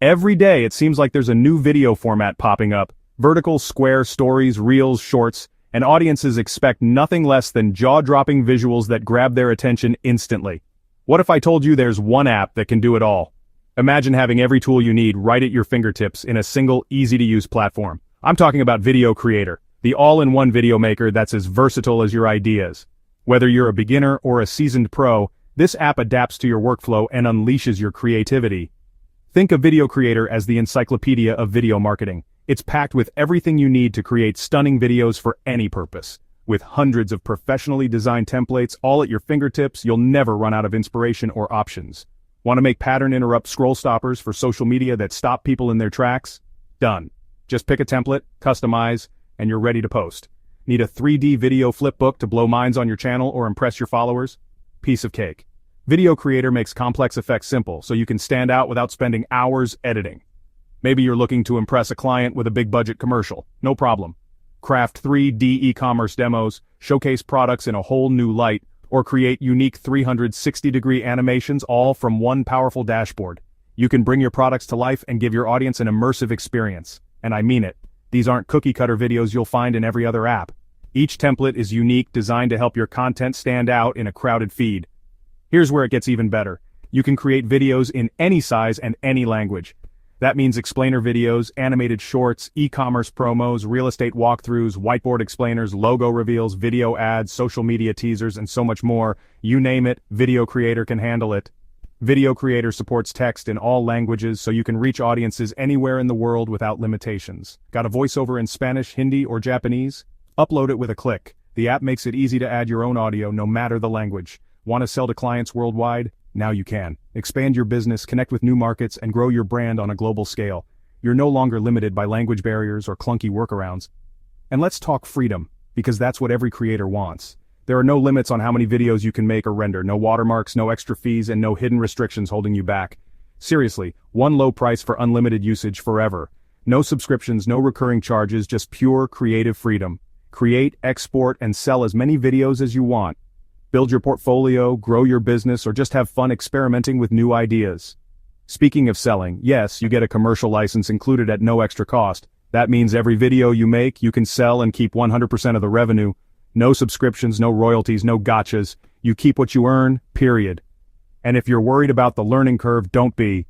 Every day it seems like there's a new video format popping up. Vertical, square, stories, reels, shorts, and audiences expect nothing less than jaw-dropping visuals that grab their attention instantly. What if I told you there's one app that can do it all? Imagine having every tool you need right at your fingertips in a single, easy-to-use platform. I'm talking about VideoCreator, the all-in-one video maker that's as versatile as your ideas. Whether you're a beginner or a seasoned pro, this app adapts to your workflow and unleashes your creativity. Think of VideoCreator as the encyclopedia of video marketing. It's packed with everything you need to create stunning videos for any purpose. With hundreds of professionally designed templates all at your fingertips, you'll never run out of inspiration or options. Want to make pattern interrupt scroll stoppers for social media that stop people in their tracks? Done. Just pick a template, customize, and you're ready to post. Need a 3D video flipbook to blow minds on your channel or impress your followers? Piece of cake. VideoCreator makes complex effects simple so you can stand out without spending hours editing. Maybe you're looking to impress a client with a big budget commercial. No problem. Craft 3D e-commerce demos, showcase products in a whole new light, or create unique 360-degree animations all from one powerful dashboard. You can bring your products to life and give your audience an immersive experience. And I mean it. These aren't cookie-cutter videos you'll find in every other app. Each template is unique, designed to help your content stand out in a crowded feed. Here's where it gets even better. You can create videos in any size and any language. That means explainer videos, animated shorts, e-commerce promos, real estate walkthroughs, whiteboard explainers, logo reveals, video ads, social media teasers, and so much more. You name it, VideoCreator can handle it. VideoCreator supports text in all languages so you can reach audiences anywhere in the world without limitations. Got a voiceover in Spanish, Hindi, or Japanese? Upload it with a click. The app makes it easy to add your own audio no matter the language. Want to sell to clients worldwide? Now you can. Expand your business, connect with new markets, and grow your brand on a global scale. You're no longer limited by language barriers or clunky workarounds. And let's talk freedom, because that's what every creator wants. There are no limits on how many videos you can make or render, no watermarks, no extra fees, and no hidden restrictions holding you back. Seriously, one low price for unlimited usage forever. No subscriptions, no recurring charges, just pure creative freedom. Create, export, and sell as many videos as you want. Build your portfolio, grow your business, or just have fun experimenting with new ideas. Speaking of selling, yes, you get a commercial license included at no extra cost. That means every video you make, you can sell and keep 100% of the revenue. No subscriptions, no royalties, no gotchas. You keep what you earn, period. And if you're worried about the learning curve, don't be.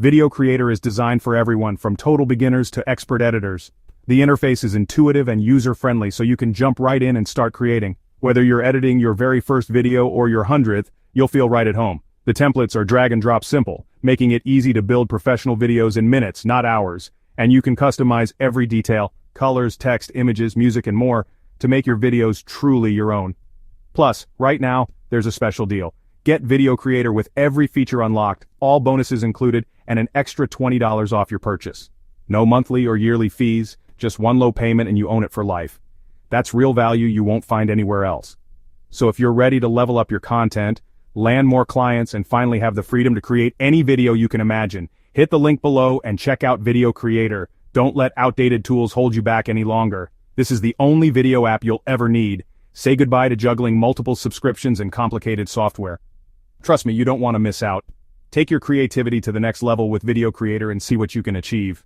VideoCreator is designed for everyone, from total beginners to expert editors. The interface is intuitive and user-friendly, so you can jump right in and start creating. Whether you're editing your very first video or your 100th, you'll feel right at home. The templates are drag and drop simple, making it easy to build professional videos in minutes, not hours. And you can customize every detail, colors, text, images, music, and more, to make your videos truly your own. Plus, right now, there's a special deal. Get VideoCreator with every feature unlocked, all bonuses included, and an extra $20 off your purchase. No monthly or yearly fees, just one low payment and you own it for life. That's real value you won't find anywhere else. So if you're ready to level up your content, land more clients, and finally have the freedom to create any video you can imagine, hit the link below and check out VideoCreator. Don't let outdated tools hold you back any longer. This is the only video app you'll ever need. Say goodbye to juggling multiple subscriptions and complicated software. Trust me, you don't want to miss out. Take your creativity to the next level with VideoCreator and see what you can achieve.